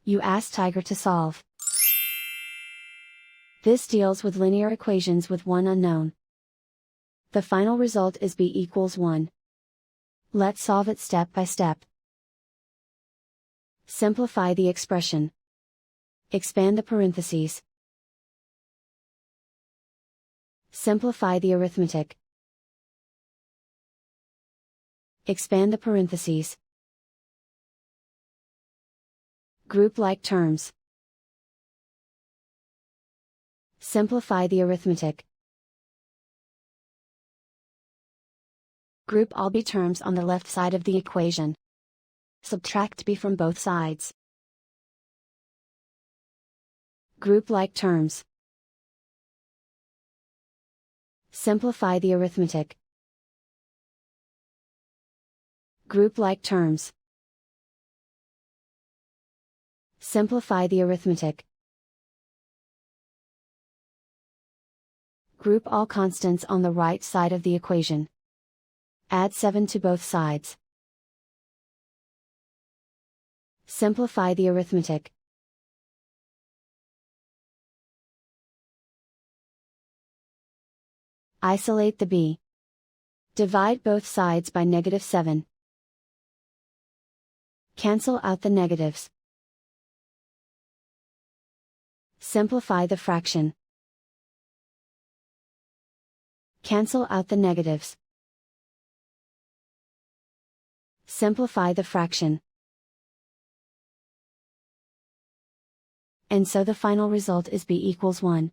You ask Tiger to solve. This deals with linear equations with one unknown. The final result is b equals 1. Let's solve it step by step. Simplify the expression. Expand the parentheses. Simplify the arithmetic. Expand the parentheses. Group like terms. Simplify the arithmetic. Group all b terms on the left side of the equation. Subtract b from both sides. Group like terms. Simplify the arithmetic. Group like terms. Simplify the arithmetic. Group all constants on the right side of the equation. Add 7 to both sides. Simplify the arithmetic. Isolate the b. Divide both sides by -7. Cancel out the negatives. Simplify the fraction. Cancel out the negatives. Simplify the fraction. And so the final result is b equals 1.